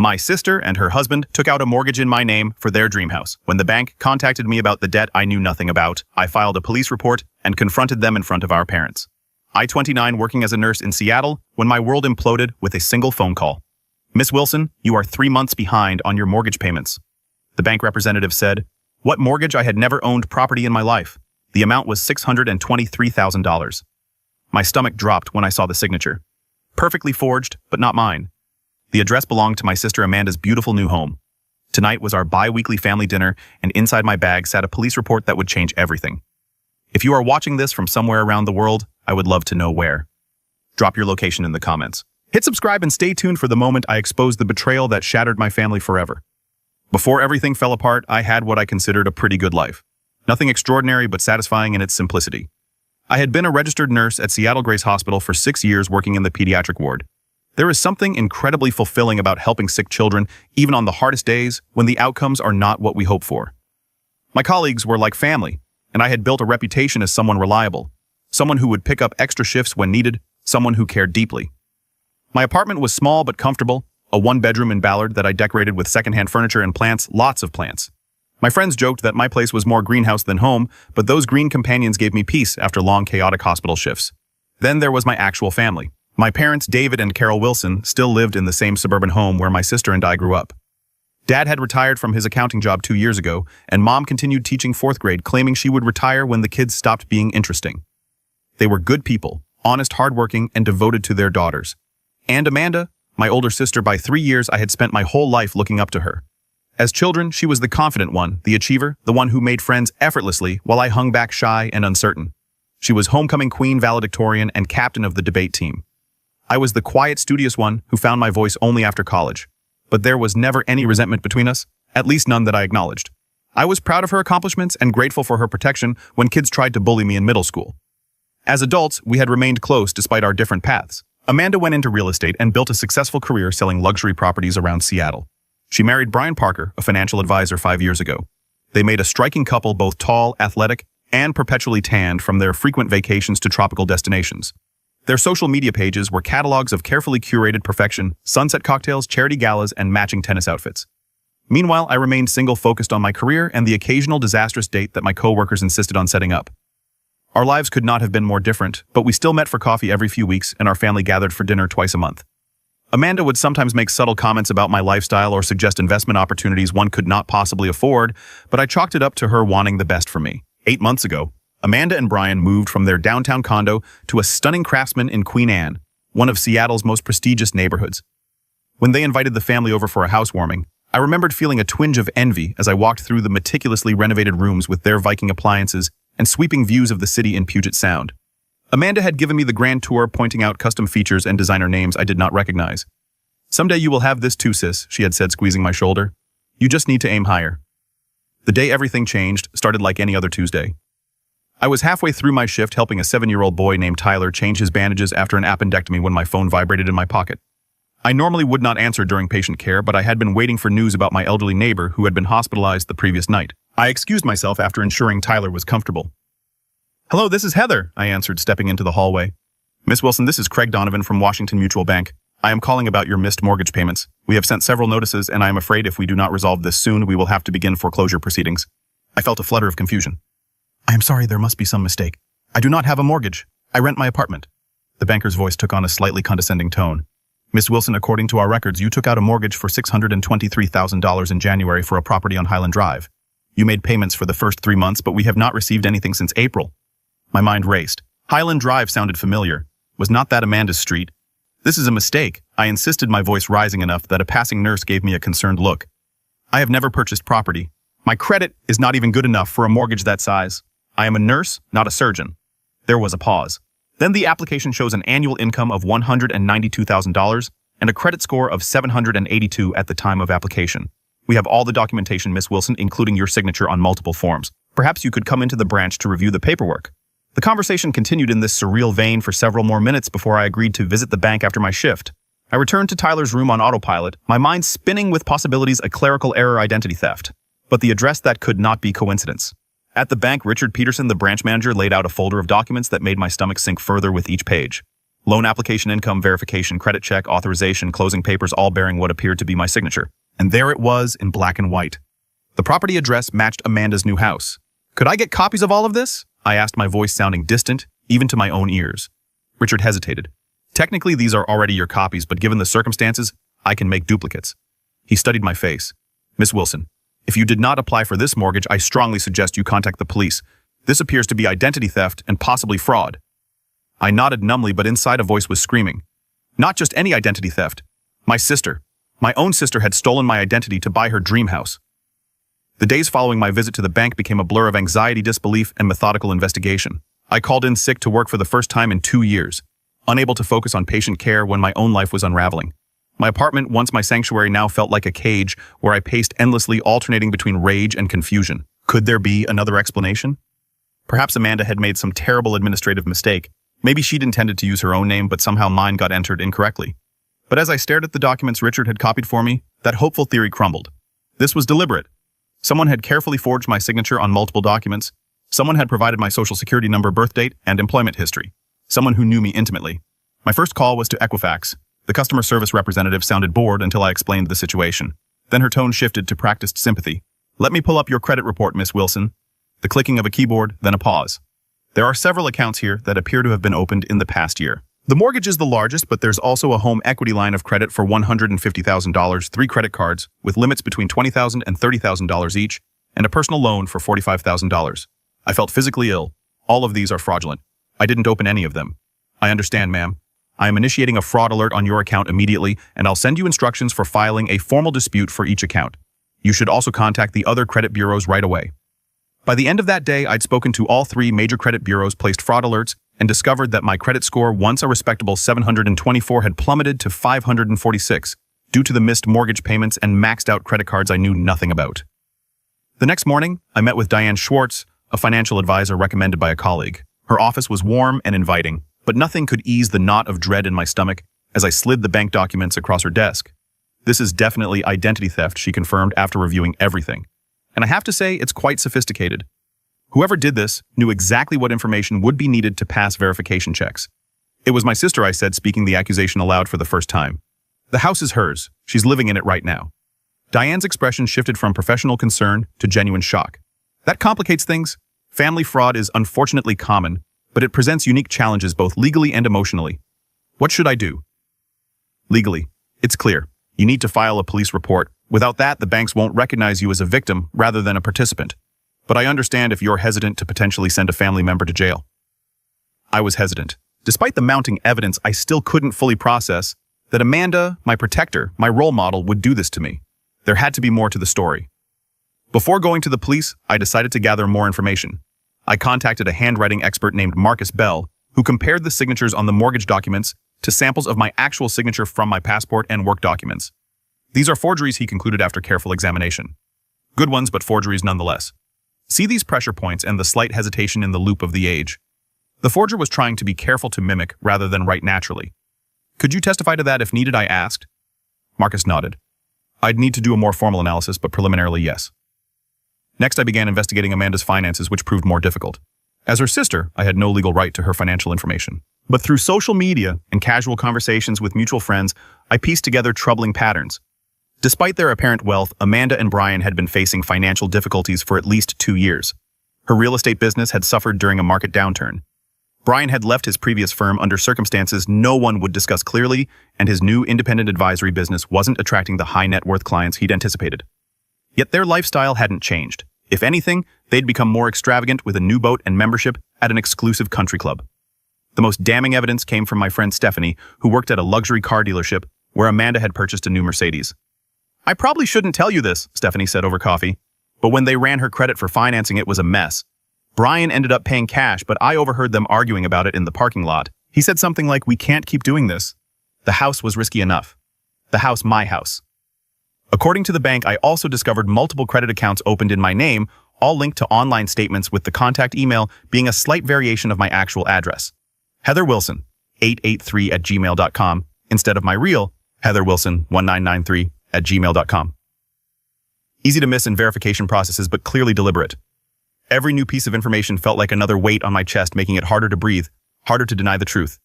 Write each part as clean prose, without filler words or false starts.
My sister and her husband took out a mortgage in my name for their dream house. When the bank contacted me about the debt I knew nothing about, I filed a police report and confronted them in front of our parents. I, 29, working as a nurse in Seattle, when my world imploded with a single phone call. Miss Wilson, you are 3 months behind on your mortgage payments. The bank representative said, "What mortgage? I had never owned property in my life." The amount was $623,000. My stomach dropped when I saw the signature. Perfectly forged, but not mine. The address belonged to my sister Amanda's beautiful new home. Tonight was our bi-weekly family dinner, and inside my bag sat a police report that would change everything. If you are watching this from somewhere around the world, I would love to know where. Drop your location in the comments. Hit subscribe and stay tuned for the moment I expose the betrayal that shattered my family forever. Before everything fell apart, I had what I considered a pretty good life. Nothing extraordinary but satisfying in its simplicity. I had been a registered nurse at Seattle Grace Hospital for 6 years working in the pediatric ward. There is something incredibly fulfilling about helping sick children, even on the hardest days, when the outcomes are not what we hope for. My colleagues were like family, and I had built a reputation as someone reliable, someone who would pick up extra shifts when needed, someone who cared deeply. My apartment was small but comfortable, a one-bedroom in Ballard that I decorated with secondhand furniture and plants, lots of plants. My friends joked that my place was more greenhouse than home, but those green companions gave me peace after long, chaotic hospital shifts. Then there was my actual family. My parents, David and Carol Wilson, still lived in the same suburban home where my sister and I grew up. Dad had retired from his accounting job 2 years ago, and Mom continued teaching 4th grade, claiming she would retire when the kids stopped being interesting. They were good people, honest, hardworking, and devoted to their daughters. And Amanda, my older sister by 3 years, I had spent my whole life looking up to her. As children, she was the confident one, the achiever, the one who made friends effortlessly while I hung back shy and uncertain. She was homecoming queen, valedictorian, and captain of the debate team. I was the quiet, studious one who found my voice only after college. But there was never any resentment between us, at least none that I acknowledged. I was proud of her accomplishments and grateful for her protection when kids tried to bully me in middle school. As adults, we had remained close despite our different paths. Amanda went into real estate and built a successful career selling luxury properties around Seattle. She married Brian Parker, a financial advisor, 5 years ago. They made a striking couple, both tall, athletic, and perpetually tanned from their frequent vacations to tropical destinations. Their social media pages were catalogs of carefully curated perfection, sunset cocktails, charity galas, and matching tennis outfits. Meanwhile, I remained single, focused on my career and the occasional disastrous date that my coworkers insisted on setting up. Our lives could not have been more different, but we still met for coffee every few weeks, and our family gathered for dinner twice a month. Amanda would sometimes make subtle comments about my lifestyle or suggest investment opportunities one could not possibly afford, but I chalked it up to her wanting the best for me. 8 months ago, Amanda and Brian moved from their downtown condo to a stunning Craftsman in Queen Anne, one of Seattle's most prestigious neighborhoods. When they invited the family over for a housewarming, I remembered feeling a twinge of envy as I walked through the meticulously renovated rooms with their Viking appliances and sweeping views of the city in Puget Sound. Amanda had given me the grand tour, pointing out custom features and designer names I did not recognize. "Someday you will have this too, sis," she had said, squeezing my shoulder. "You just need to aim higher." The day everything changed started like any other Tuesday. I was halfway through my shift helping a 7-year-old boy named Tyler change his bandages after an appendectomy when my phone vibrated in my pocket. I normally would not answer during patient care, but I had been waiting for news about my elderly neighbor who had been hospitalized the previous night. I excused myself after ensuring Tyler was comfortable. "Hello, this is Heather," I answered, stepping into the hallway. "Miss Wilson, this is Craig Donovan from Washington Mutual Bank. I am calling about your missed mortgage payments. We have sent several notices, and I am afraid if we do not resolve this soon, we will have to begin foreclosure proceedings." I felt a flutter of confusion. "I am sorry, there must be some mistake. I do not have a mortgage. I rent my apartment." The banker's voice took on a slightly condescending tone. "Miss Wilson, according to our records, you took out a mortgage for $623,000 in January for a property on Highland Drive. You made payments for the first 3 months, but we have not received anything since April." My mind raced. Highland Drive sounded familiar. Was not that Amanda's street? "This is a mistake," I insisted, my voice rising enough that a passing nurse gave me a concerned look. "I have never purchased property. My credit is not even good enough for a mortgage that size. I am a nurse, not a surgeon." There was a pause. "Then the application shows an annual income of $192,000 and a credit score of 782 at the time of application. We have all the documentation, Miss Wilson, including your signature on multiple forms. Perhaps you could come into the branch to review the paperwork." The conversation continued in this surreal vein for several more minutes before I agreed to visit the bank after my shift. I returned to Tyler's room on autopilot, my mind spinning with possibilities of clerical error, identity theft. But the address, that could not be coincidence. At the bank, Richard Peterson, the branch manager, laid out a folder of documents that made my stomach sink further with each page. Loan application, income verification, credit check, authorization, closing papers, all bearing what appeared to be my signature. And there it was in black and white. The property address matched Amanda's new house. Could I get copies of all of this? I asked, my voice sounding distant, even to my own ears. Richard hesitated. Technically, these are already your copies, but given the circumstances, I can make duplicates. He studied my face. Miss Wilson, if you did not apply for this mortgage, I strongly suggest you contact the police. This appears to be identity theft and possibly fraud. I nodded numbly, but inside a voice was screaming. Not just any identity theft. My sister. My own sister had stolen my identity to buy her dream house. The days following my visit to the bank became a blur of anxiety, disbelief, and methodical investigation. I called in sick to work for the first time in 2 years, unable to focus on patient care when my own life was unraveling. My apartment, once my sanctuary, now felt like a cage where I paced endlessly, alternating between rage and confusion. Could there be another explanation? Perhaps Amanda had made some terrible administrative mistake. Maybe she'd intended to use her own name, but somehow mine got entered incorrectly. But as I stared at the documents Richard had copied for me, that hopeful theory crumbled. This was deliberate. Someone had carefully forged my signature on multiple documents. Someone had provided my social security number, birth date, and employment history. Someone who knew me intimately. My first call was to Equifax. The customer service representative sounded bored until I explained the situation. Then her tone shifted to practiced sympathy. Let me pull up your credit report, Miss Wilson. The clicking of a keyboard, then a pause. There are several accounts here that appear to have been opened in the past year. The mortgage is the largest, but there's also a home equity line of credit for $150,000, 3 credit cards with limits between $20,000 and $30,000 each, and a personal loan for $45,000. I felt physically ill. All of these are fraudulent. I didn't open any of them. I understand, ma'am. I am initiating a fraud alert on your account immediately, and I'll send you instructions for filing a formal dispute for each account. You should also contact the other credit bureaus right away. By the end of that day, I'd spoken to all 3 major credit bureaus, placed fraud alerts, and discovered that my credit score, once a respectable 724, had plummeted to 546 due to the missed mortgage payments and maxed out credit cards I knew nothing about. The next morning, I met with Diane Schwartz, a financial advisor recommended by a colleague. Her office was warm and inviting, but nothing could ease the knot of dread in my stomach as I slid the bank documents across her desk. This is definitely identity theft, she confirmed after reviewing everything. And I have to say, it's quite sophisticated. Whoever did this knew exactly what information would be needed to pass verification checks. It was my sister, I said, speaking the accusation aloud for the first time. The house is hers. She's living in it right now. Diane's expression shifted from professional concern to genuine shock. That complicates things. Family fraud is unfortunately common, but it presents unique challenges both legally and emotionally. What should I do? Legally, it's clear. You need to file a police report. Without that, the banks won't recognize you as a victim rather than a participant. But I understand if you're hesitant to potentially send a family member to jail. I was hesitant. Despite the mounting evidence, I still couldn't fully process that Amanda, my protector, my role model, would do this to me. There had to be more to the story. Before going to the police, I decided to gather more information. I contacted a handwriting expert named Marcus Bell, who compared the signatures on the mortgage documents to samples of my actual signature from my passport and work documents. These are forgeries, he concluded after careful examination. Good ones, but forgeries nonetheless. See these pressure points and the slight hesitation in the loop of the age. The forger was trying to be careful to mimic rather than write naturally. Could you testify to that if needed, I asked. Marcus nodded. I'd need to do a more formal analysis, but preliminarily, yes. Next, I began investigating Amanda's finances, which proved more difficult. As her sister, I had no legal right to her financial information. But through social media and casual conversations with mutual friends, I pieced together troubling patterns. Despite their apparent wealth, Amanda and Brian had been facing financial difficulties for at least 2 years. Her real estate business had suffered during a market downturn. Brian had left his previous firm under circumstances no one would discuss clearly, and his new independent advisory business wasn't attracting the high net worth clients he'd anticipated. Yet their lifestyle hadn't changed. If anything, they'd become more extravagant with a new boat and membership at an exclusive country club. The most damning evidence came from my friend Stephanie, who worked at a luxury car dealership where Amanda had purchased a new Mercedes. I probably shouldn't tell you this, Stephanie said over coffee, but when they ran her credit for financing, it was a mess. Brian ended up paying cash, but I overheard them arguing about it in the parking lot. He said something like, "We can't keep doing this." The house was risky enough. The house, my house. According to the bank, I also discovered multiple credit accounts opened in my name, all linked to online statements with the contact email being a slight variation of my actual address. Heather Wilson, 883@gmail.com, instead of my real Heather Wilson, 1993@gmail.com. Easy to miss in verification processes, but clearly deliberate. Every new piece of information felt like another weight on my chest, making it harder to breathe, harder to deny the truth.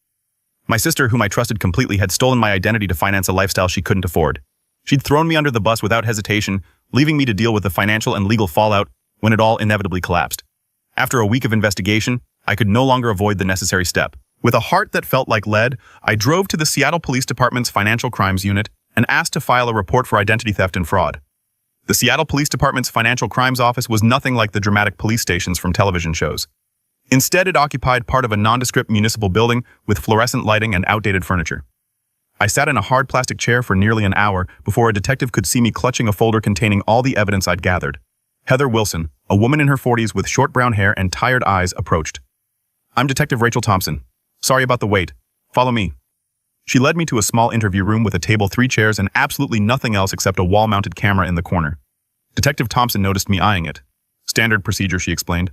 My sister, whom I trusted completely, had stolen my identity to finance a lifestyle she couldn't afford. She'd thrown me under the bus without hesitation, leaving me to deal with the financial and legal fallout when it all inevitably collapsed. After a week of investigation, I could no longer avoid the necessary step. With a heart that felt like lead, I drove to the Seattle Police Department's Financial Crimes Unit and asked to file a report for identity theft and fraud. The Seattle Police Department's Financial Crimes Office was nothing like the dramatic police stations from television shows. Instead, it occupied part of a nondescript municipal building with fluorescent lighting and outdated furniture. I sat in a hard plastic chair for nearly an hour before a detective could see me clutching a folder containing all the evidence I'd gathered. Heather Wilson, a woman in her 40s with short brown hair and tired eyes, approached. "I'm Detective Rachel Thompson. Sorry about the wait. Follow me." She led me to a small interview room with a table, 3 chairs, and absolutely nothing else except a wall-mounted camera in the corner. Detective Thompson noticed me eyeing it. "Standard procedure," she explained.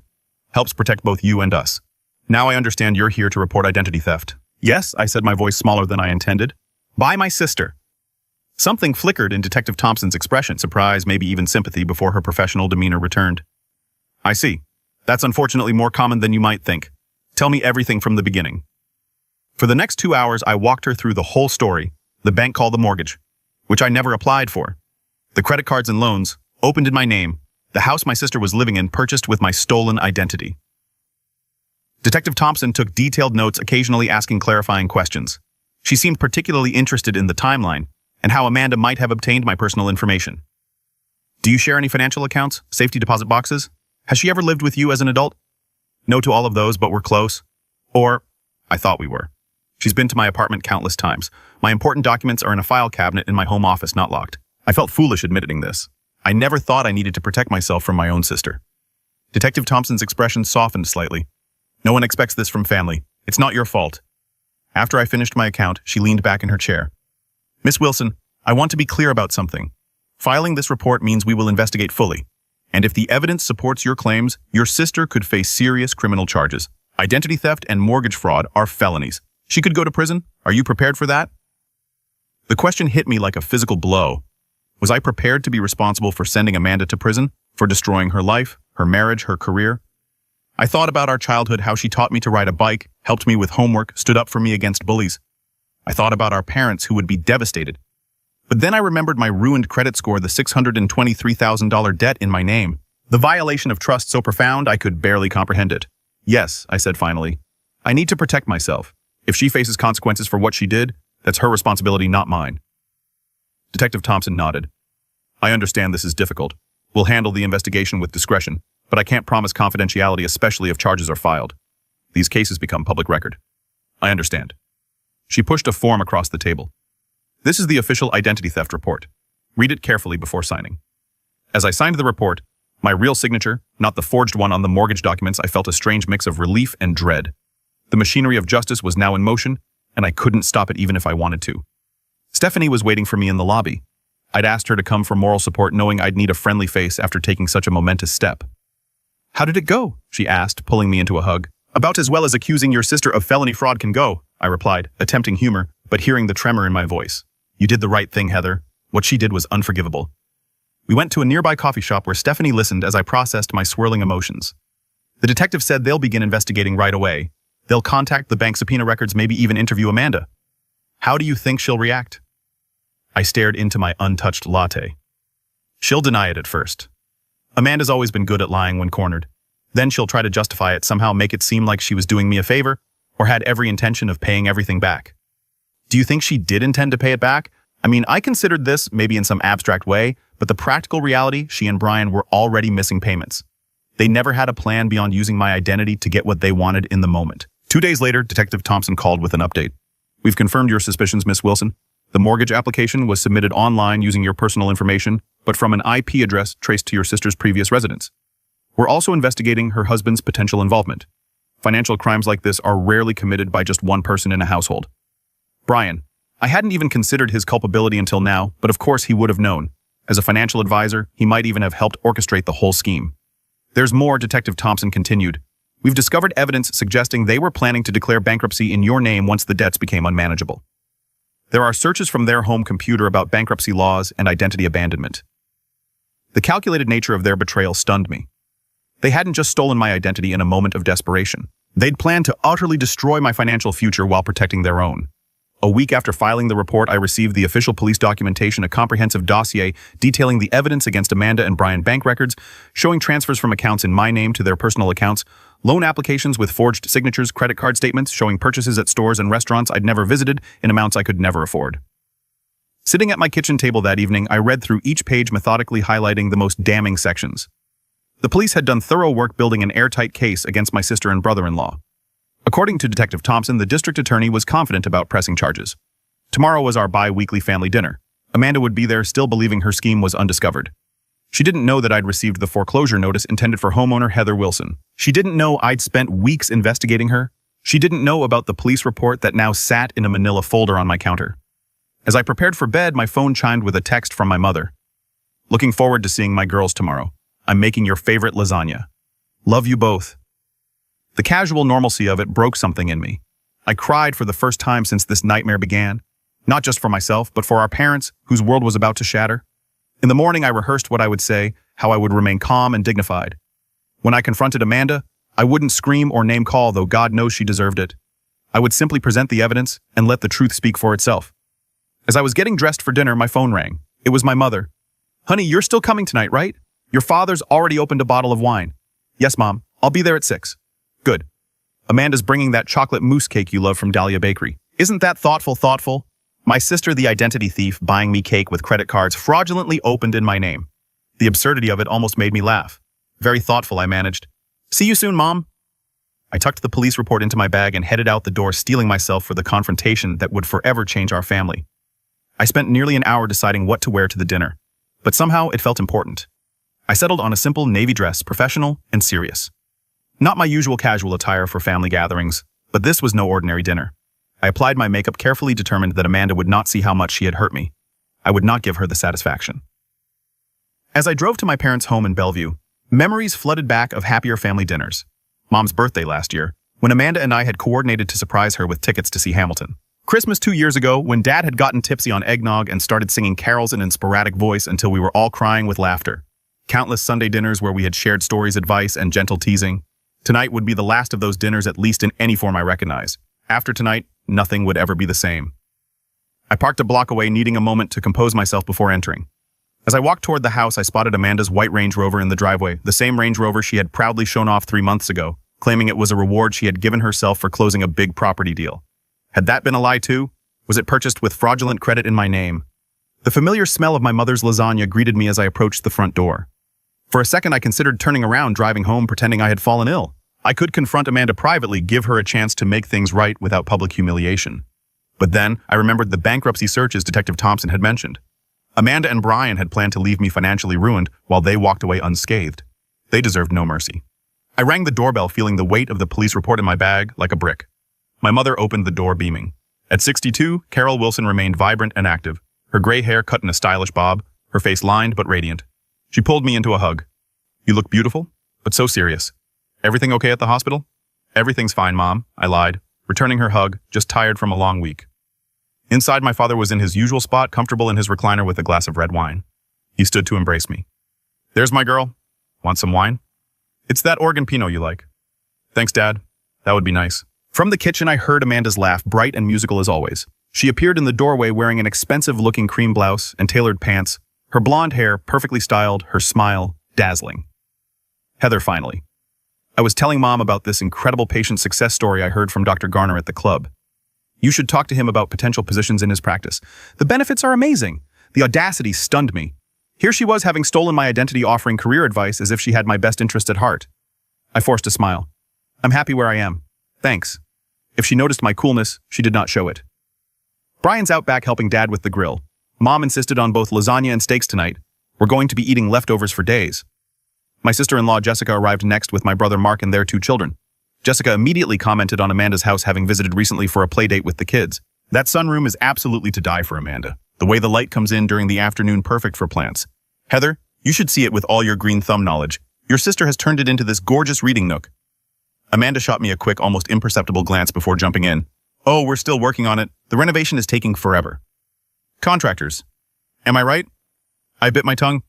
"Helps protect both you and us. Now I understand you're here to report identity theft." "Yes," I said, my voice smaller than I intended. "By my sister." Something flickered in Detective Thompson's expression, surprise, maybe even sympathy, before her professional demeanor returned. "I see. That's unfortunately more common than you might think. Tell me everything from the beginning." For the next 2 hours, I walked her through the whole story. The bank called the mortgage, which I never applied for. The credit cards and loans, opened in my name. The house my sister was living in, purchased with my stolen identity. Detective Thompson took detailed notes, occasionally asking clarifying questions. She seemed particularly interested in the timeline and how Amanda might have obtained my personal information. "Do you share any financial accounts, safety deposit boxes? Has she ever lived with you as an adult?" "No to all of those, but we're close." Or, "I thought we were. She's been to my apartment countless times. My important documents are in a file cabinet in my home office, not locked." I felt foolish admitting this. I never thought I needed to protect myself from my own sister. Detective Thompson's expression softened slightly. "No one expects this from family. It's not your fault." After I finished my account, she leaned back in her chair. "Miss Wilson, I want to be clear about something. Filing this report means we will investigate fully. And if the evidence supports your claims, your sister could face serious criminal charges. Identity theft and mortgage fraud are felonies. She could go to prison. Are you prepared for that?" The question hit me like a physical blow. Was I prepared to be responsible for sending Amanda to prison, for destroying her life, her marriage, her career? I thought about our childhood, how she taught me to ride a bike, helped me with homework, stood up for me against bullies. I thought about our parents who would be devastated. But then I remembered my ruined credit score, the $623,000 debt in my name, the violation of trust so profound I could barely comprehend it. "Yes," I said finally. "I need to protect myself. If she faces consequences for what she did, that's her responsibility, not mine." Detective Thompson nodded. "I understand this is difficult. We'll handle the investigation with discretion, but I can't promise confidentiality, especially if charges are filed. These cases become public record." "I understand." She pushed a form across the table. "This is the official identity theft report. Read it carefully before signing." As I signed the report, my real signature, not the forged one on the mortgage documents, I felt a strange mix of relief and dread. The machinery of justice was now in motion, and I couldn't stop it even if I wanted to. Stephanie was waiting for me in the lobby. I'd asked her to come for moral support, knowing I'd need a friendly face after taking such a momentous step. "How did it go?" she asked, pulling me into a hug. "About as well as accusing your sister of felony fraud can go," I replied, attempting humor, but hearing the tremor in my voice. "You did the right thing, Heather. What she did was unforgivable." We went to a nearby coffee shop where Stephanie listened as I processed my swirling emotions. The detective said they'll begin investigating right away. They'll contact the bank subpoena records, maybe even interview Amanda. How do you think she'll react? I stared into my untouched latte. She'll deny it at first. Amanda's always been good at lying when cornered. Then she'll try to justify it, somehow make it seem like she was doing me a favor, or had every intention of paying everything back. Do you think she did intend to pay it back? I mean, I considered this, maybe in some abstract way, but the practical reality, she and Brian were already missing payments. They never had a plan beyond using my identity to get what they wanted in the moment. 2 days later, Detective Thompson called with an update. "We've confirmed your suspicions, Miss Wilson. The mortgage application was submitted online using your personal information, but from an IP address traced to your sister's previous residence. We're also investigating her husband's potential involvement. Financial crimes like this are rarely committed by just one person in a household. Brian, I hadn't even considered his culpability until now, but of course he would have known. As a financial advisor, he might even have helped orchestrate the whole scheme." "There's more," Detective Thompson continued. "We've discovered evidence suggesting they were planning to declare bankruptcy in your name once the debts became unmanageable. There are searches from their home computer about bankruptcy laws and identity abandonment. The calculated nature of their betrayal stunned me. They hadn't just stolen my identity in a moment of desperation. They'd planned to utterly destroy my financial future while protecting their own. A week after filing the report, I received the official police documentation, a comprehensive dossier detailing the evidence against Amanda and Brian bank records, showing transfers from accounts in my name to their personal accounts, loan applications with forged signatures, credit card statements showing purchases at stores and restaurants I'd never visited in amounts I could never afford. Sitting at my kitchen table that evening, I read through each page, methodically highlighting the most damning sections. The police had done thorough work building an airtight case against my sister and brother-in-law. According to Detective Thompson, the district attorney was confident about pressing charges. Tomorrow was our bi-weekly family dinner. Amanda would be there, still believing her scheme was undiscovered. She didn't know that I'd received the foreclosure notice intended for homeowner Heather Wilson. She didn't know I'd spent weeks investigating her. She didn't know about the police report that now sat in a manila folder on my counter. As I prepared for bed, my phone chimed with a text from my mother. Looking forward to seeing my girls tomorrow. I'm making your favorite lasagna. Love you both. The casual normalcy of it broke something in me. I cried for the first time since this nightmare began. Not just for myself, but for our parents, whose world was about to shatter. In the morning, I rehearsed what I would say, how I would remain calm and dignified. When I confronted Amanda, I wouldn't scream or name call, though God knows she deserved it. I would simply present the evidence and let the truth speak for itself. As I was getting dressed for dinner, my phone rang. It was my mother. Honey, you're still coming tonight, right? Your father's already opened a bottle of wine. Yes, Mom. I'll be there at 6. Good. Amanda's bringing that chocolate mousse cake you love from Dahlia Bakery. Isn't that thoughtful? My sister, the identity thief, buying me cake with credit cards fraudulently opened in my name. The absurdity of it almost made me laugh. Very thoughtful, I managed. See you soon, Mom. I tucked the police report into my bag and headed out the door, steeling myself for the confrontation that would forever change our family. I spent nearly an hour deciding what to wear to the dinner, but somehow it felt important. I settled on a simple navy dress, professional and serious. Not my usual casual attire for family gatherings, but this was no ordinary dinner. I applied my makeup carefully, determined that Amanda would not see how much she had hurt me. I would not give her the satisfaction. As I drove to my parents' home in Bellevue, memories flooded back of happier family dinners. Mom's birthday last year, when Amanda and I had coordinated to surprise her with tickets to see Hamilton. Christmas 2 years ago, when Dad had gotten tipsy on eggnog and started singing carols in a sporadic voice until we were all crying with laughter. Countless Sunday dinners where we had shared stories, advice, and gentle teasing. Tonight would be the last of those dinners, at least in any form I recognize. After tonight, nothing would ever be the same. I parked a block away, needing a moment to compose myself before entering. As I walked toward the house, I spotted Amanda's white Range Rover in the driveway, the same Range Rover she had proudly shown off 3 months ago, claiming it was a reward she had given herself for closing a big property deal. Had that been a lie too? Was it purchased with fraudulent credit in my name? The familiar smell of my mother's lasagna greeted me as I approached the front door. For a second, I considered turning around, driving home, pretending I had fallen ill. I could confront Amanda privately, give her a chance to make things right without public humiliation. But then, I remembered the bankruptcy searches Detective Thompson had mentioned. Amanda and Brian had planned to leave me financially ruined while they walked away unscathed. They deserved no mercy. I rang the doorbell, feeling the weight of the police report in my bag like a brick. My mother opened the door, beaming. At 62, Carol Wilson remained vibrant and active, her gray hair cut in a stylish bob, her face lined but radiant. She pulled me into a hug. You look beautiful, but so serious. Everything okay at the hospital? Everything's fine, Mom, I lied, returning her hug, just tired from a long week. Inside, my father was in his usual spot, comfortable in his recliner with a glass of red wine. He stood to embrace me. There's my girl. Want some wine? It's that Oregon Pinot you like. Thanks, Dad. That would be nice. From the kitchen, I heard Amanda's laugh, bright and musical as always. She appeared in the doorway wearing an expensive-looking cream blouse and tailored pants, her blonde hair perfectly styled, her smile dazzling. Heather, finally. I was telling Mom about this incredible patient success story I heard from Dr. Garner at the club. You should talk to him about potential positions in his practice. The benefits are amazing. The audacity stunned me. Here she was, having stolen my identity, offering career advice as if she had my best interest at heart. I forced a smile. I'm happy where I am. Thanks. If she noticed my coolness, she did not show it. Brian's out back helping Dad with the grill. Mom insisted on both lasagna and steaks tonight. We're going to be eating leftovers for days. My sister-in-law Jessica arrived next with my brother Mark and their 2 children. Jessica immediately commented on Amanda's house, having visited recently for a play date with the kids. That sunroom is absolutely to die for, Amanda. The way the light comes in during the afternoon, perfect for plants. Heather, you should see it with all your green thumb knowledge. Your sister has turned it into this gorgeous reading nook. Amanda shot me a quick, almost imperceptible glance before jumping in. Oh, we're still working on it. The renovation is taking forever. Contractors. Am I right? I bit my tongue.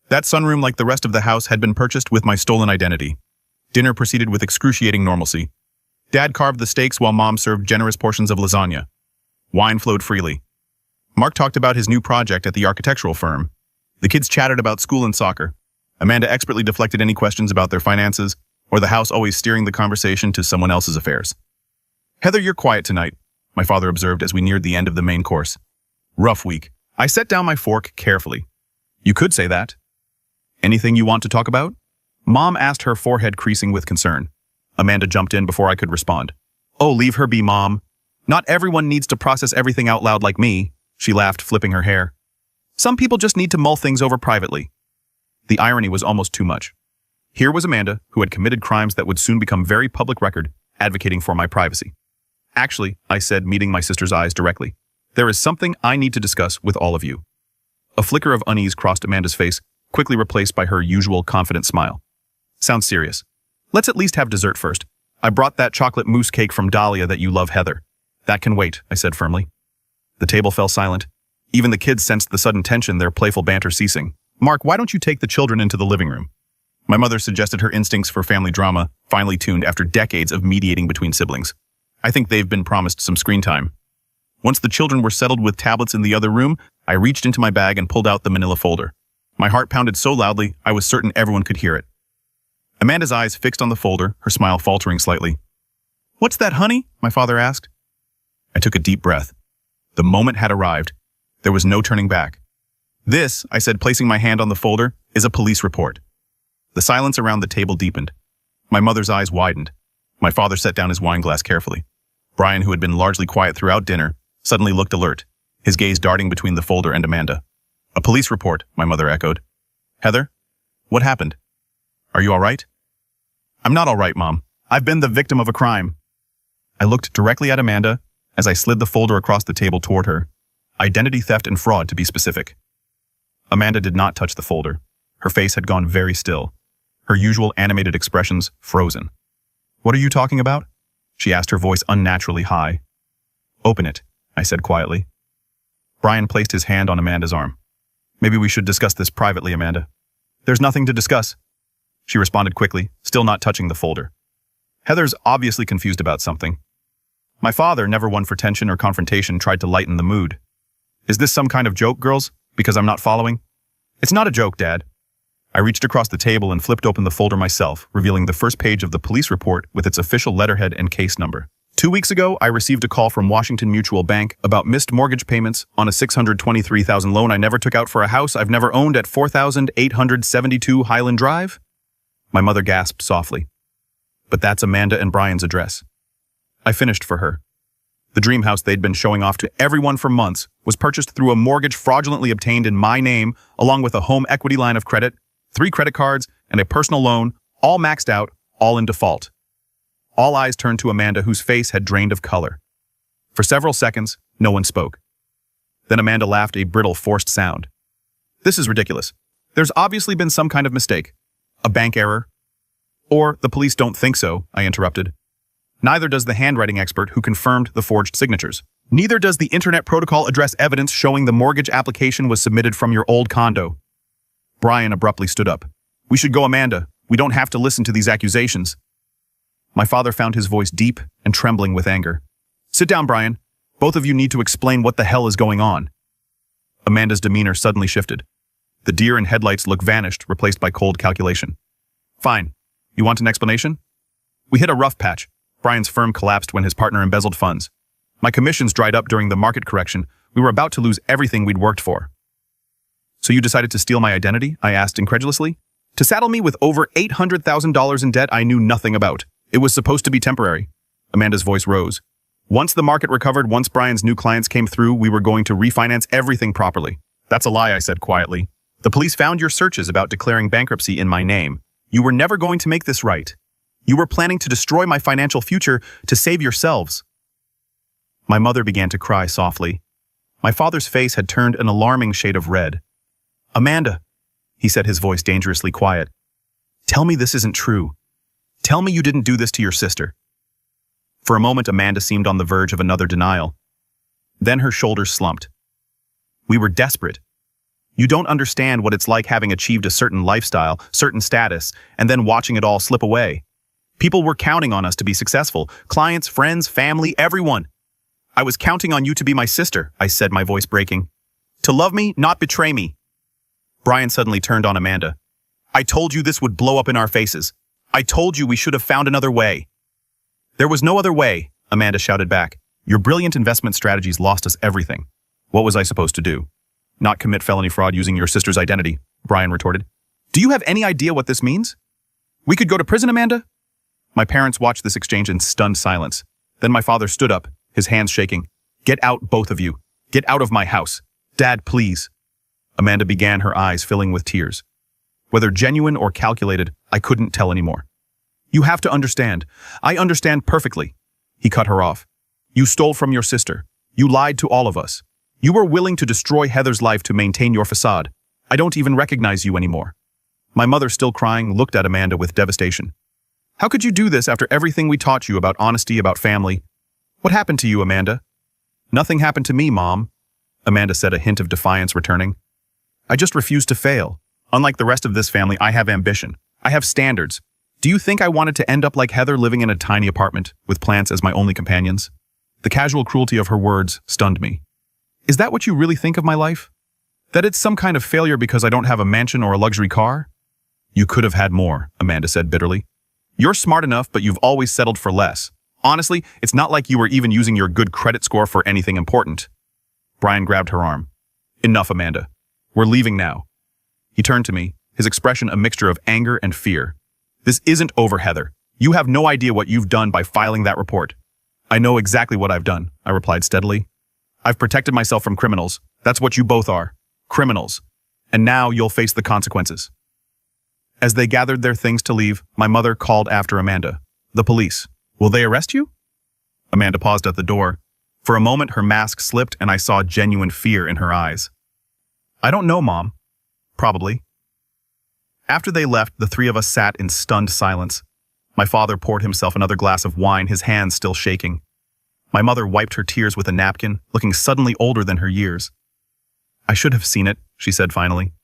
That sunroom, like the rest of the house, had been purchased with my stolen identity. Dinner proceeded with excruciating normalcy. Dad carved the steaks while Mom served generous portions of lasagna. Wine flowed freely. Mark talked about his new project at the architectural firm. The kids chatted about school and soccer. Amanda expertly deflected any questions about their finances, or the house always steering the conversation to someone else's affairs. Heather, you're quiet tonight, my father observed as we neared the end of the main course. Rough week. I set down my fork carefully. You could say that. Anything you want to talk about? Mom asked, her forehead creasing with concern. Amanda jumped in before I could respond. Oh, leave her be, Mom. Not everyone needs to process everything out loud like me, she laughed, flipping her hair. Some people just need to mull things over privately. The irony was almost too much. Here was Amanda, who had committed crimes that would soon become very public record, advocating for my privacy. Actually, I said, meeting my sister's eyes directly, there is something I need to discuss with all of you. A flicker of unease crossed Amanda's face, quickly replaced by her usual confident smile. Sounds serious. Let's at least have dessert first. I brought that chocolate mousse cake from Dahlia that you love, Heather. That can wait, I said firmly. The table fell silent. Even the kids sensed the sudden tension, their playful banter ceasing. Mark, why don't you take the children into the living room? My mother suggested, her instincts for family drama finally tuned after decades of mediating between siblings. I think they've been promised some screen time. Once the children were settled with tablets in the other room, I reached into my bag and pulled out the manila folder. My heart pounded so loudly, I was certain everyone could hear it. Amanda's eyes fixed on the folder, her smile faltering slightly. What's that, honey? My father asked. I took a deep breath. The moment had arrived. There was no turning back. This, I said, placing my hand on the folder, is a police report. The silence around the table deepened. My mother's eyes widened. My father set down his wine glass carefully. Brian, who had been largely quiet throughout dinner, suddenly looked alert, his gaze darting between the folder and Amanda. A police report, my mother echoed. Heather? What happened? Are you all right? I'm not all right, Mom. I've been the victim of a crime. I looked directly at Amanda as I slid the folder across the table toward her. Identity theft and fraud, to be specific. Amanda did not touch the folder. Her face had gone very still, her usual animated expressions frozen. What are you talking about? She asked, her voice unnaturally high. Open it, I said quietly. Brian placed his hand on Amanda's arm. Maybe we should discuss this privately, Amanda. There's nothing to discuss, she responded quickly, still not touching the folder. Heather's obviously confused about something. My father, never one for tension or confrontation, tried to lighten the mood. Is this some kind of joke, girls? Because I'm not following? It's not a joke, Dad. I reached across the table and flipped open the folder myself, revealing the first page of the police report with its official letterhead and case number. 2 weeks ago, I received a call from Washington Mutual Bank about missed mortgage payments on a $623,000 loan I never took out for a house I've never owned at 4,872 Highland Drive. My mother gasped softly. But that's Amanda and Brian's address. I finished for her. The dream house they'd been showing off to everyone for months was purchased through a mortgage fraudulently obtained in my name, along with a home equity line of credit, 3 credit cards, and a personal loan, all maxed out, all in default. All eyes turned to Amanda, whose face had drained of color. For several seconds, no one spoke. Then Amanda laughed, a brittle, forced sound. This is ridiculous. There's obviously been some kind of mistake. A bank error. Or the police don't think so, I interrupted. Neither does the handwriting expert who confirmed the forged signatures. Neither does the Internet Protocol address evidence showing the mortgage application was submitted from your old condo. Brian abruptly stood up. We should go, Amanda. We don't have to listen to these accusations. My father found his voice deep and trembling with anger. Sit down, Brian. Both of you need to explain what the hell is going on. Amanda's demeanor suddenly shifted. The deer in headlights look vanished, replaced by cold calculation. Fine. You want an explanation? We hit a rough patch. Brian's firm collapsed when his partner embezzled funds. My commissions dried up during the market correction. We were about to lose everything we'd worked for. So you decided to steal my identity? I asked incredulously. To saddle me with over $800,000 in debt I knew nothing about. It was supposed to be temporary. Amanda's voice rose. Once the market recovered, once Brian's new clients came through, we were going to refinance everything properly. That's a lie, I said quietly. The police found your searches about declaring bankruptcy in my name. You were never going to make this right. You were planning to destroy my financial future to save yourselves. My mother began to cry softly. My father's face had turned an alarming shade of red. Amanda, he said, his voice dangerously quiet. Tell me this isn't true. Tell me you didn't do this to your sister. For a moment, Amanda seemed on the verge of another denial. Then her shoulders slumped. We were desperate. You don't understand what it's like having achieved a certain lifestyle, certain status, and then watching it all slip away. People were counting on us to be successful. Clients, friends, family, everyone. I was counting on you to be my sister, I said, my voice breaking. To love me, not betray me. Brian suddenly turned on Amanda. I told you this would blow up in our faces. I told you we should have found another way. There was no other way, Amanda shouted back. Your brilliant investment strategies lost us everything. What was I supposed to do? Not commit felony fraud using your sister's identity, Brian retorted. Do you have any idea what this means? We could go to prison, Amanda? My parents watched this exchange in stunned silence. Then my father stood up, his hands shaking. Get out, both of you. Get out of my house. Dad, please. Amanda began, her eyes filling with tears. Whether genuine or calculated, I couldn't tell anymore. You have to understand. I understand perfectly. He cut her off. You stole from your sister. You lied to all of us. You were willing to destroy Heather's life to maintain your facade. I don't even recognize you anymore. My mother, still crying, looked at Amanda with devastation. How could you do this after everything we taught you about honesty, about family? What happened to you, Amanda? Nothing happened to me, Mom, Amanda said, a hint of defiance returning. I just refused to fail. Unlike the rest of this family, I have ambition. I have standards. Do you think I wanted to end up like Heather, living in a tiny apartment with plants as my only companions? The casual cruelty of her words stunned me. Is that what you really think of my life? That it's some kind of failure because I don't have a mansion or a luxury car? You could have had more, Amanda said bitterly. You're smart enough, but you've always settled for less. Honestly, it's not like you were even using your good credit score for anything important. Brian grabbed her arm. Enough, Amanda. We're leaving now. He turned to me, his expression a mixture of anger and fear. This isn't over, Heather. You have no idea what you've done by filing that report. I know exactly what I've done, I replied steadily. I've protected myself from criminals. That's what you both are. Criminals. And now you'll face the consequences. As they gathered their things to leave, my mother called after Amanda. The police. Will they arrest you? Amanda paused at the door. For a moment, her mask slipped and I saw genuine fear in her eyes. I don't know, Mom. Probably. After they left, the three of us sat in stunned silence. My father poured himself another glass of wine, his hands still shaking. My mother wiped her tears with a napkin, looking suddenly older than her years. I should have seen it, she said finally.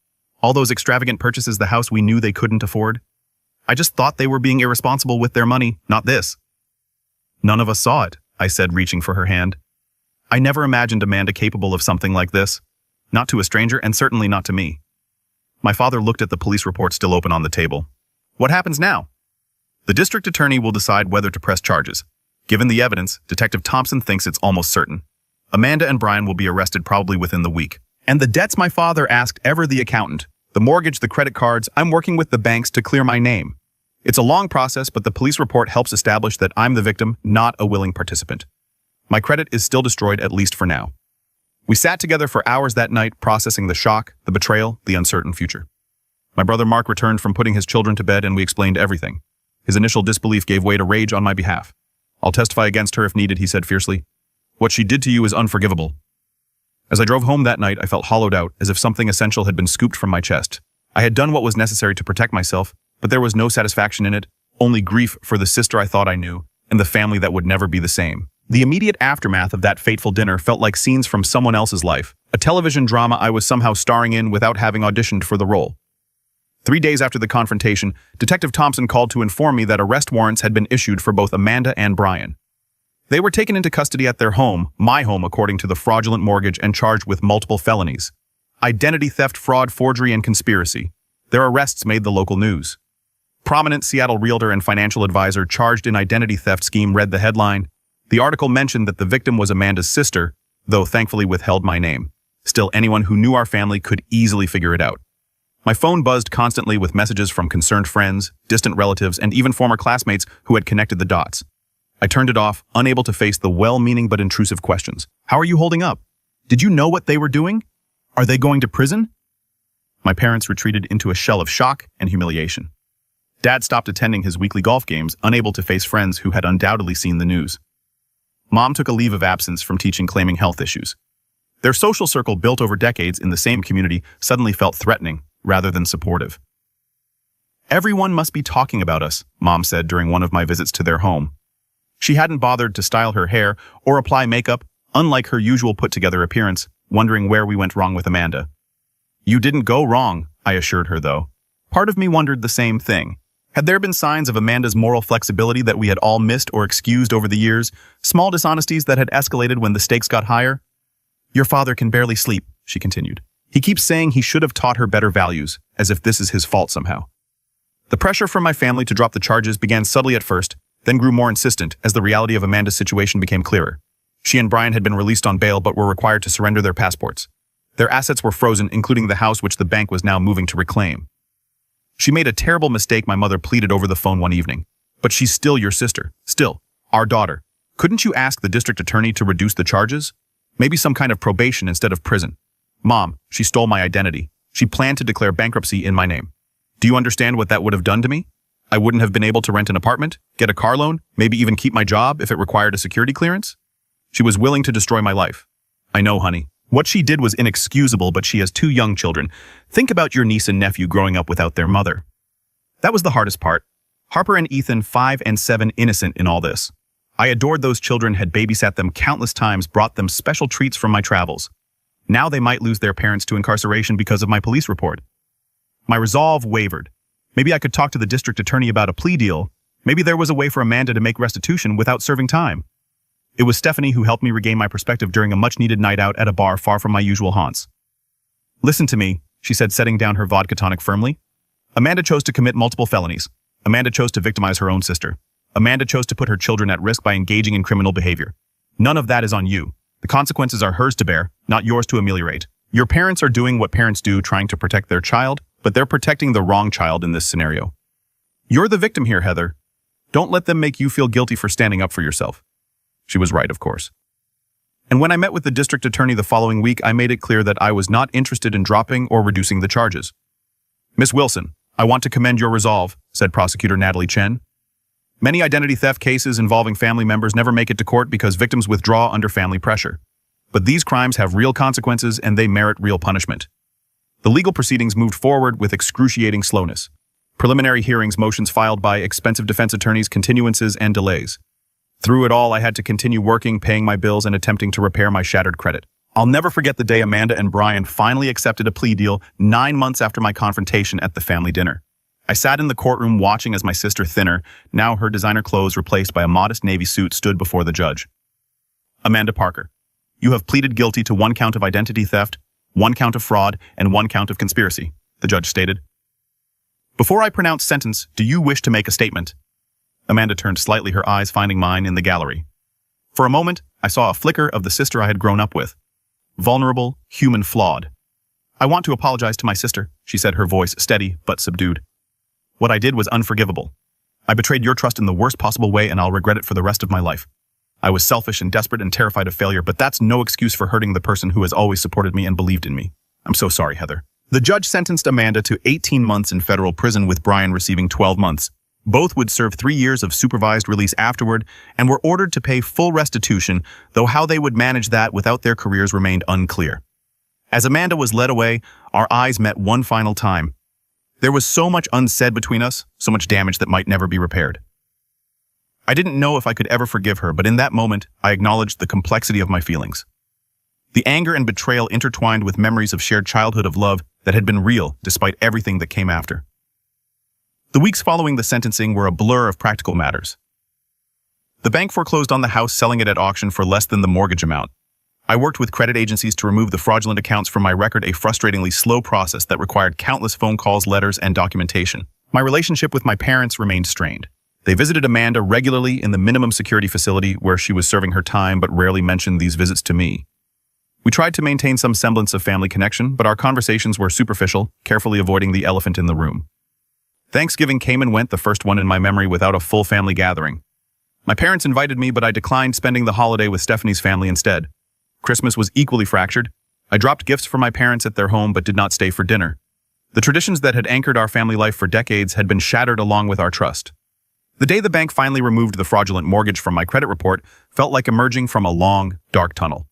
All those extravagant purchases, the house we knew they couldn't afford. I just thought they were being irresponsible with their money, not this. None of us saw it, I said, reaching for her hand. I never imagined Amanda capable of something like this. Not to a stranger, and certainly not to me. My father looked at the police report still open on the table. What happens now? The district attorney will decide whether to press charges. Given the evidence, Detective Thompson thinks it's almost certain. Amanda and Brian will be arrested probably within the week. And the debts my father asked ever the accountant, the mortgage, the credit cards, I'm working with the banks to clear my name. It's a long process, but the police report helps establish that I'm the victim, not a willing participant. My credit is still destroyed, at least for now. We sat together for hours that night, processing the shock, the betrayal, the uncertain future. My brother Mark returned from putting his children to bed and we explained everything. His initial disbelief gave way to rage on my behalf. I'll testify against her if needed, he said fiercely. What she did to you is unforgivable. As I drove home that night, I felt hollowed out, as if something essential had been scooped from my chest. I had done what was necessary to protect myself, but there was no satisfaction in it, only grief for the sister I thought I knew, and the family that would never be the same. The immediate aftermath of that fateful dinner felt like scenes from someone else's life, a television drama I was somehow starring in without having auditioned for the role. 3 days after the confrontation, Detective Thompson called to inform me that arrest warrants had been issued for both Amanda and Brian. They were taken into custody at their home, my home according to the fraudulent mortgage, and charged with multiple felonies. Identity theft, fraud, forgery, and conspiracy. Their arrests made the local news. Prominent Seattle realtor and financial advisor charged in identity theft scheme read the headline. The article mentioned that the victim was Amanda's sister, though thankfully withheld my name. Still, anyone who knew our family could easily figure it out. My phone buzzed constantly with messages from concerned friends, distant relatives, and even former classmates who had connected the dots. I turned it off, unable to face the well-meaning but intrusive questions. How are you holding up? Did you know what they were doing? Are they going to prison? My parents retreated into a shell of shock and humiliation. Dad stopped attending his weekly golf games, unable to face friends who had undoubtedly seen the news. Mom took a leave of absence from teaching, claiming health issues. Their social circle, built over decades in the same community, suddenly felt threatening rather than supportive. Everyone must be talking about us, Mom said during one of my visits to their home. She hadn't bothered to style her hair or apply makeup, unlike her usual put-together appearance, wondering where we went wrong with Amanda. You didn't go wrong, I assured her though. Part of me wondered the same thing. Had there been signs of Amanda's moral flexibility that we had all missed or excused over the years, small dishonesties that had escalated when the stakes got higher? Your father can barely sleep, she continued. He keeps saying he should have taught her better values, as if this is his fault somehow. The pressure from my family to drop the charges began subtly at first, then grew more insistent as the reality of Amanda's situation became clearer. She and Brian had been released on bail but were required to surrender their passports. Their assets were frozen, including the house which the bank was now moving to reclaim. She made a terrible mistake, my mother pleaded over the phone one evening. But she's still your sister, still, our daughter. Couldn't you ask the district attorney to reduce the charges? Maybe some kind of probation instead of prison. Mom, she stole my identity. She planned to declare bankruptcy in my name. Do you understand what that would have done to me? I wouldn't have been able to rent an apartment, get a car loan, maybe even keep my job if it required a security clearance. She was willing to destroy my life. I know, honey. What she did was inexcusable, but she has 2 young children. Think about your niece and nephew growing up without their mother. That was the hardest part. Harper and Ethan, 5 and 7, innocent in all this. I adored those children, had babysat them countless times, brought them special treats from my travels. Now they might lose their parents to incarceration because of my police report. My resolve wavered. Maybe I could talk to the district attorney about a plea deal. Maybe there was a way for Amanda to make restitution without serving time. It was Stephanie who helped me regain my perspective during a much-needed night out at a bar far from my usual haunts. Listen to me, she said, setting down her vodka tonic firmly. Amanda chose to commit multiple felonies. Amanda chose to victimize her own sister. Amanda chose to put her children at risk by engaging in criminal behavior. None of that is on you. The consequences are hers to bear, not yours to ameliorate. Your parents are doing what parents do, trying to protect their child, but they're protecting the wrong child in this scenario. You're the victim here, Heather. Don't let them make you feel guilty for standing up for yourself. She was right, of course. And when I met with the district attorney the following week, I made it clear that I was not interested in dropping or reducing the charges. Miss Wilson, I want to commend your resolve, said Prosecutor Natalie Chen. Many identity theft cases involving family members never make it to court because victims withdraw under family pressure. But these crimes have real consequences and they merit real punishment. The legal proceedings moved forward with excruciating slowness. Preliminary hearings, motions filed by expensive defense attorneys, continuances, and delays. Through it all, I had to continue working, paying my bills, and attempting to repair my shattered credit. I'll never forget the day Amanda and Brian finally accepted a plea deal 9 months after my confrontation at the family dinner. I sat in the courtroom watching as my sister, thinner, now her designer clothes replaced by a modest navy suit, stood before the judge. Amanda Parker, you have pleaded guilty to 1 count of identity theft, 1 count of fraud, and 1 count of conspiracy, the judge stated. Before I pronounce sentence, do you wish to make a statement? Amanda turned slightly, her eyes finding mine in the gallery. For a moment, I saw a flicker of the sister I had grown up with. Vulnerable, human, flawed. I want to apologize to my sister, she said, her voice steady but subdued. What I did was unforgivable. I betrayed your trust in the worst possible way, and I'll regret it for the rest of my life. I was selfish and desperate and terrified of failure, but that's no excuse for hurting the person who has always supported me and believed in me. I'm so sorry, Heather. The judge sentenced Amanda to 18 months in federal prison, with Brian receiving 12 months. Both would serve 3 years of supervised release afterward and were ordered to pay full restitution, though how they would manage that without their careers remained unclear. As Amanda was led away, our eyes met one final time. There was so much unsaid between us, so much damage that might never be repaired. I didn't know if I could ever forgive her, but in that moment, I acknowledged the complexity of my feelings. The anger and betrayal intertwined with memories of shared childhood of love that had been real despite everything that came after. The weeks following the sentencing were a blur of practical matters. The bank foreclosed on the house, selling it at auction for less than the mortgage amount. I worked with credit agencies to remove the fraudulent accounts from my record, a frustratingly slow process that required countless phone calls, letters, and documentation. My relationship with my parents remained strained. They visited Amanda regularly in the minimum security facility where she was serving her time, but rarely mentioned these visits to me. We tried to maintain some semblance of family connection, but our conversations were superficial, carefully avoiding the elephant in the room. Thanksgiving came and went, the first one in my memory without a full family gathering. My parents invited me, but I declined spending the holiday with Stephanie's family instead. Christmas was equally fractured. I dropped gifts for my parents at their home but did not stay for dinner. The traditions that had anchored our family life for decades had been shattered along with our trust. The day the bank finally removed the fraudulent mortgage from my credit report felt like emerging from a long, dark tunnel.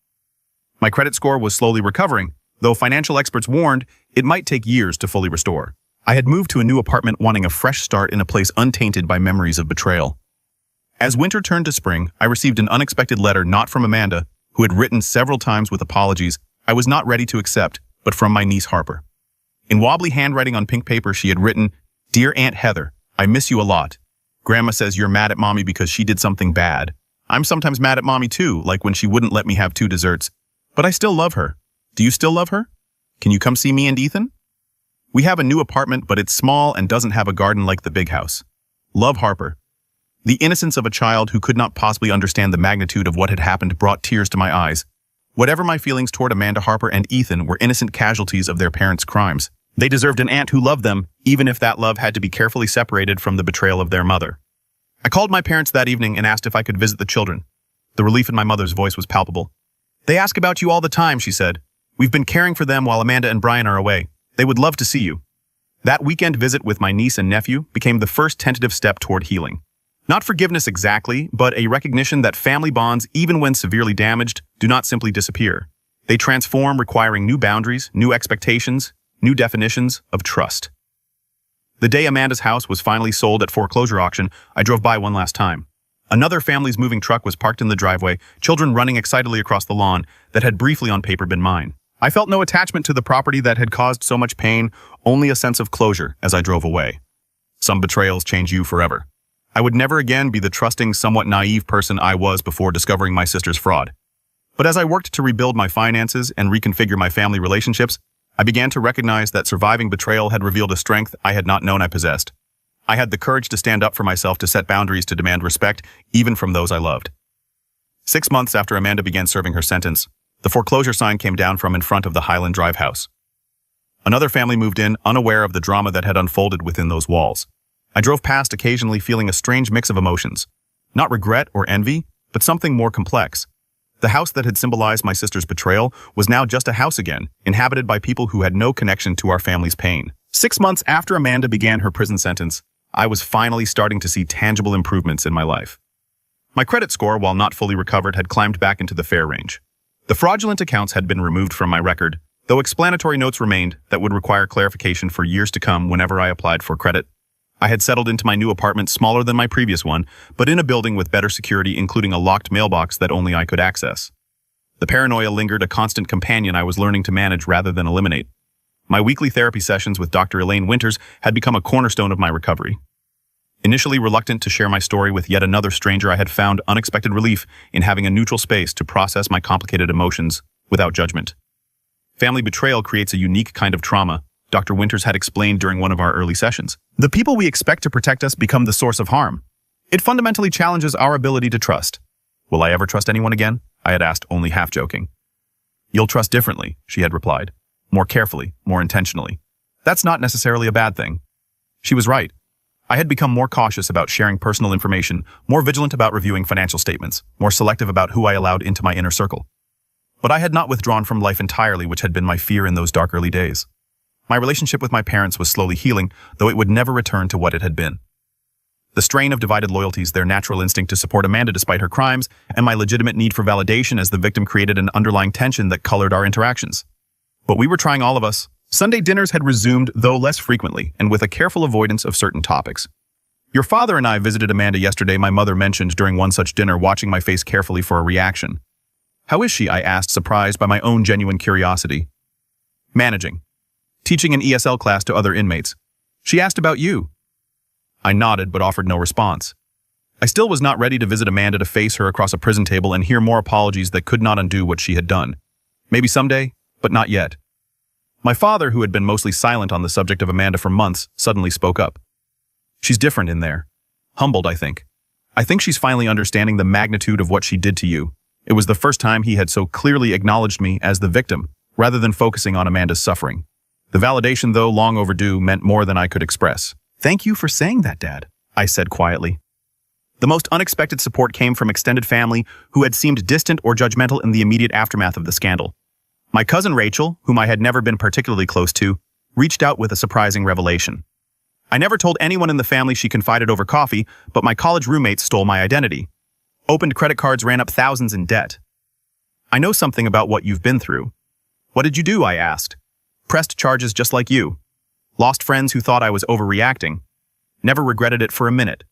My credit score was slowly recovering, though financial experts warned it might take years to fully restore. I had moved to a new apartment, wanting a fresh start in a place untainted by memories of betrayal. As winter turned to spring, I received an unexpected letter, not from Amanda, who had written several times with apologies I was not ready to accept, but from my niece Harper. In wobbly handwriting on pink paper, she had written, "Dear Aunt Heather, I miss you a lot. Grandma says you're mad at mommy because she did something bad. I'm sometimes mad at mommy too, like when she wouldn't let me have 2 desserts. But I still love her. Do you still love her? Can you come see me and Ethan? We have a new apartment, but it's small and doesn't have a garden like the big house. Love, Harper. The innocence of a child who could not possibly understand the magnitude of what had happened brought tears to my eyes. Whatever my feelings toward Amanda Harper and Ethan were innocent casualties of their parents' crimes. They deserved an aunt who loved them, even if that love had to be carefully separated from the betrayal of their mother. I called my parents that evening and asked if I could visit the children. The relief in my mother's voice was palpable. They ask about you all the time, she said. We've been caring for them while Amanda and Brian are away. They would love to see you. That weekend visit with my niece and nephew became the first tentative step toward healing. Not forgiveness exactly, but a recognition that family bonds, even when severely damaged, do not simply disappear. They transform, requiring new boundaries, new expectations, new definitions of trust. The day Amanda's house was finally sold at foreclosure auction, I drove by one last time. Another family's moving truck was parked in the driveway, children running excitedly across the lawn that had briefly on paper been mine. I felt no attachment to the property that had caused so much pain, only a sense of closure as I drove away. Some betrayals change you forever. I would never again be the trusting, somewhat naive person I was before discovering my sister's fraud. But as I worked to rebuild my finances and reconfigure my family relationships, I began to recognize that surviving betrayal had revealed a strength I had not known I possessed. I had the courage to stand up for myself, to set boundaries, to demand respect, even from those I loved. 6 months after Amanda began serving her sentence, the foreclosure sign came down from in front of the Highland Drive house. Another family moved in, unaware of the drama that had unfolded within those walls. I drove past, occasionally feeling a strange mix of emotions. Not regret or envy, but something more complex. The house that had symbolized my sister's betrayal was now just a house again, inhabited by people who had no connection to our family's pain. 6 months after Amanda began her prison sentence, I was finally starting to see tangible improvements in my life. My credit score, while not fully recovered, had climbed back into the fair range. The fraudulent accounts had been removed from my record, though explanatory notes remained that would require clarification for years to come whenever I applied for credit. I had settled into my new apartment, smaller than my previous one, but in a building with better security, including a locked mailbox that only I could access. The paranoia lingered, a constant companion I was learning to manage rather than eliminate. My weekly therapy sessions with Dr. Elaine Winters had become a cornerstone of my recovery. Initially reluctant to share my story with yet another stranger, I had found unexpected relief in having a neutral space to process my complicated emotions without judgment. Family betrayal creates a unique kind of trauma, Dr. Winters had explained during one of our early sessions. The people we expect to protect us become the source of harm. It fundamentally challenges our ability to trust. Will I ever trust anyone again? I had asked, only half joking. You'll trust differently, she had replied. More carefully, more intentionally. That's not necessarily a bad thing. She was right. I had become more cautious about sharing personal information, more vigilant about reviewing financial statements, more selective about who I allowed into my inner circle. But I had not withdrawn from life entirely, which had been my fear in those dark early days. My relationship with my parents was slowly healing, though it would never return to what it had been. The strain of divided loyalties, their natural instinct to support Amanda despite her crimes, and my legitimate need for validation as the victim created an underlying tension that colored our interactions. But we were trying, all of us. Sunday dinners had resumed, though less frequently, and with a careful avoidance of certain topics. Your father and I visited Amanda yesterday, my mother mentioned during one such dinner, watching my face carefully for a reaction. How is she? I asked, surprised by my own genuine curiosity. Managing. Teaching an ESL class to other inmates. She asked about you. I nodded but offered no response. I still was not ready to visit Amanda, to face her across a prison table and hear more apologies that could not undo what she had done. Maybe someday, but not yet. My father, who had been mostly silent on the subject of Amanda for months, suddenly spoke up. She's different in there. Humbled, I think. I think she's finally understanding the magnitude of what she did to you. It was the first time he had so clearly acknowledged me as the victim, rather than focusing on Amanda's suffering. The validation, though long overdue, meant more than I could express. Thank you for saying that, Dad, I said quietly. The most unexpected support came from extended family who had seemed distant or judgmental in the immediate aftermath of the scandal. My cousin Rachel, whom I had never been particularly close to, reached out with a surprising revelation. I never told anyone in the family, she confided over coffee, but my college roommates stole my identity. Opened credit cards, ran up thousands in debt. I know something about what you've been through. What did you do? I asked. Pressed charges just like you. Lost friends who thought I was overreacting. Never regretted it for a minute.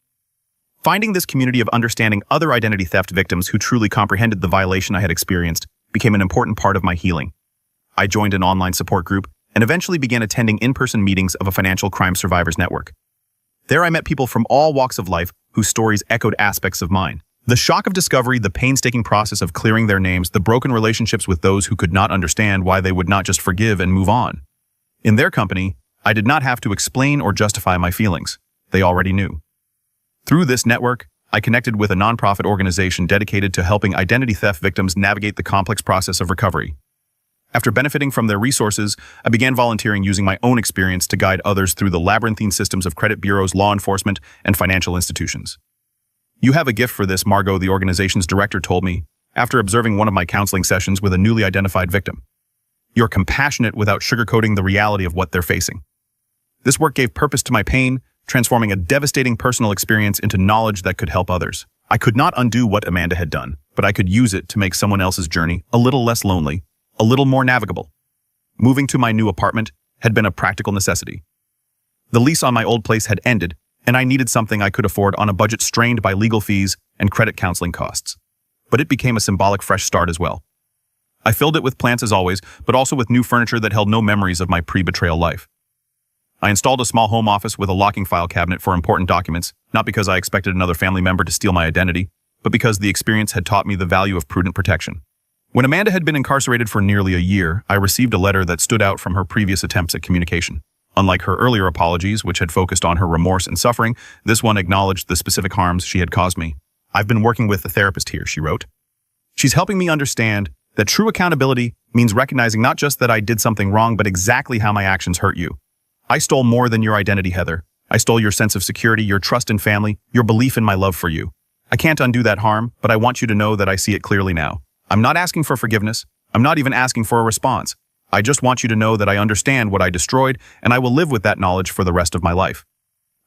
Finding this community of understanding other identity theft victims who truly comprehended the violation I had experienced became an important part of my healing. I joined an online support group and eventually began attending in-person meetings of a financial crime survivors network. There I met people from all walks of life whose stories echoed aspects of mine. The shock of discovery, the painstaking process of clearing their names, the broken relationships with those who could not understand why they would not just forgive and move on. In their company, I did not have to explain or justify my feelings. They already knew. Through this network, I connected with a nonprofit organization dedicated to helping identity theft victims navigate the complex process of recovery. After benefiting from their resources, I began volunteering using my own experience to guide others through the labyrinthine systems of credit bureaus, law enforcement, and financial institutions. "You have a gift for this, Margot," the organization's director told me, after observing one of my counseling sessions with a newly identified victim. "You're compassionate without sugarcoating the reality of what they're facing." This work gave purpose to my pain, transforming a devastating personal experience into knowledge that could help others. I could not undo what Amanda had done, but I could use it to make someone else's journey a little less lonely, a little more navigable. Moving to my new apartment had been a practical necessity. The lease on my old place had ended, and I needed something I could afford on a budget strained by legal fees and credit counseling costs. But it became a symbolic fresh start as well. I filled it with plants as always, but also with new furniture that held no memories of my pre-betrayal life. I installed a small home office with a locking file cabinet for important documents, not because I expected another family member to steal my identity, but because the experience had taught me the value of prudent protection. When Amanda had been incarcerated for nearly a year, I received a letter that stood out from her previous attempts at communication. Unlike her earlier apologies, which had focused on her remorse and suffering, this one acknowledged the specific harms she had caused me. "I've been working with a therapist here," she wrote. "She's helping me understand that true accountability means recognizing not just that I did something wrong, but exactly how my actions hurt you. I stole more than your identity, Heather. I stole your sense of security, your trust in family, your belief in my love for you. I can't undo that harm, but I want you to know that I see it clearly now. I'm not asking for forgiveness. I'm not even asking for a response. I just want you to know that I understand what I destroyed, and I will live with that knowledge for the rest of my life."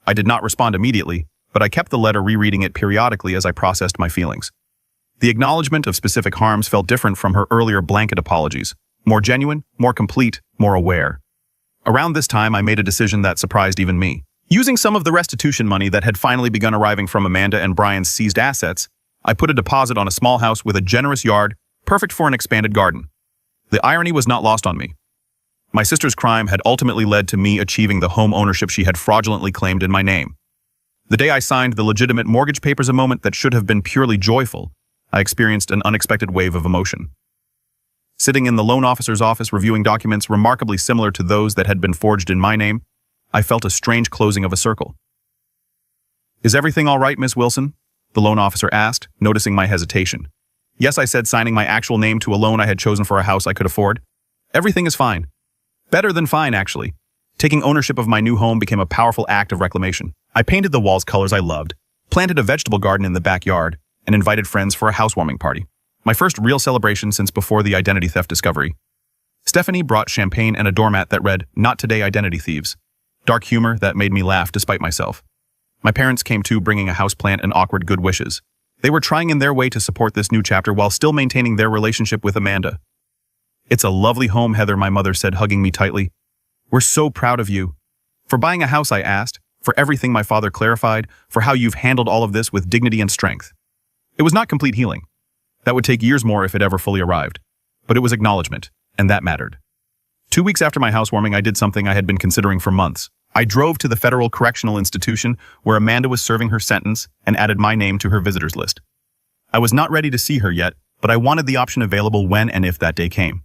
I did not respond immediately, but I kept the letter, rereading it periodically as I processed my feelings. The acknowledgement of specific harms felt different from her earlier blanket apologies, more genuine, more complete, more aware. Around this time, I made a decision that surprised even me. Using some of the restitution money that had finally begun arriving from Amanda and Brian's seized assets, I put a deposit on a small house with a generous yard, perfect for an expanded garden. The irony was not lost on me. My sister's crime had ultimately led to me achieving the home ownership she had fraudulently claimed in my name. The day I signed the legitimate mortgage papers, a moment that should have been purely joyful, I experienced an unexpected wave of emotion. Sitting in the loan officer's office reviewing documents remarkably similar to those that had been forged in my name, I felt a strange closing of a circle. "Is everything all right, Miss Wilson?" the loan officer asked, noticing my hesitation. "Yes," I said, signing my actual name to a loan I had chosen for a house I could afford. "Everything is fine. Better than fine, actually." Taking ownership of my new home became a powerful act of reclamation. I painted the walls colors I loved, planted a vegetable garden in the backyard, and invited friends for a housewarming party. My first real celebration since before the identity theft discovery. Stephanie brought champagne and a doormat that read, "Not today, identity thieves." Dark humor that made me laugh despite myself. My parents came too, bringing a houseplant and awkward good wishes. They were trying in their way to support this new chapter while still maintaining their relationship with Amanda. "It's a lovely home, Heather," my mother said, hugging me tightly. "We're so proud of you." "For buying a house?" I asked. "For everything," my father clarified. "For how you've handled all of this with dignity and strength." It was not complete healing. That would take years more if it ever fully arrived. But it was acknowledgement, and that mattered. 2 weeks after my housewarming, I did something I had been considering for months. I drove to the Federal Correctional Institution where Amanda was serving her sentence and added my name to her visitors list. I was not ready to see her yet, but I wanted the option available when and if that day came.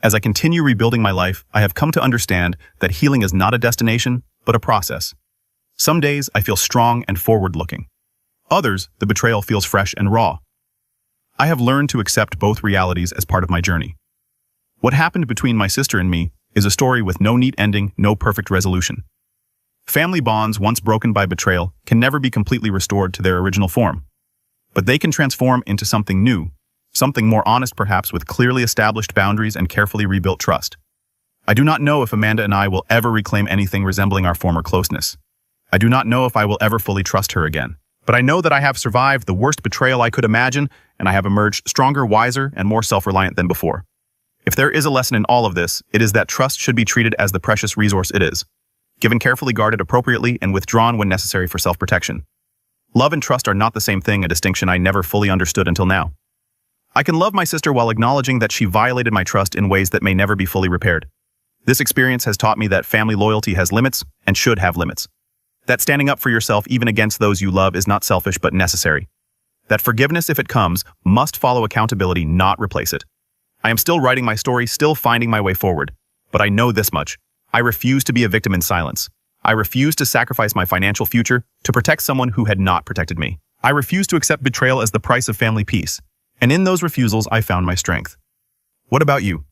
As I continue rebuilding my life, I have come to understand that healing is not a destination, but a process. Some days I feel strong and forward-looking. Others, the betrayal feels fresh and raw. I have learned to accept both realities as part of my journey. What happened between my sister and me is a story with no neat ending, no perfect resolution. Family bonds, once broken by betrayal, can never be completely restored to their original form. But they can transform into something new, something more honest perhaps, with clearly established boundaries and carefully rebuilt trust. I do not know if Amanda and I will ever reclaim anything resembling our former closeness. I do not know if I will ever fully trust her again. But I know that I have survived the worst betrayal I could imagine, and I have emerged stronger, wiser, and more self-reliant than before. If there is a lesson in all of this, it is that trust should be treated as the precious resource it is, given carefully, guarded appropriately, and withdrawn when necessary for self-protection. Love and trust are not the same thing, a distinction I never fully understood until now. I can love my sister while acknowledging that she violated my trust in ways that may never be fully repaired. This experience has taught me that family loyalty has limits and should have limits. That standing up for yourself even against those you love is not selfish but necessary. That forgiveness, if it comes, must follow accountability, not replace it. I am still writing my story, still finding my way forward. But I know this much. I refuse to be a victim in silence. I refuse to sacrifice my financial future to protect someone who had not protected me. I refuse to accept betrayal as the price of family peace. And in those refusals, I found my strength. What about you?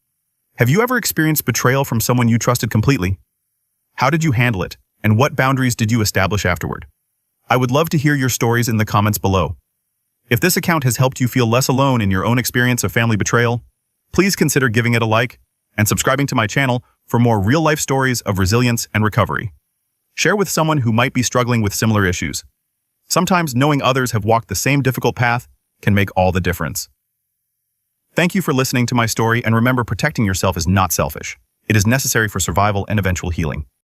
Have you ever experienced betrayal from someone you trusted completely? How did you handle it? And what boundaries did you establish afterward? I would love to hear your stories in the comments below. If this account has helped you feel less alone in your own experience of family betrayal, please consider giving it a like and subscribing to my channel for more real-life stories of resilience and recovery. Share with someone who might be struggling with similar issues. Sometimes knowing others have walked the same difficult path can make all the difference. Thank you for listening to my story, and remember, protecting yourself is not selfish. It is necessary for survival and eventual healing.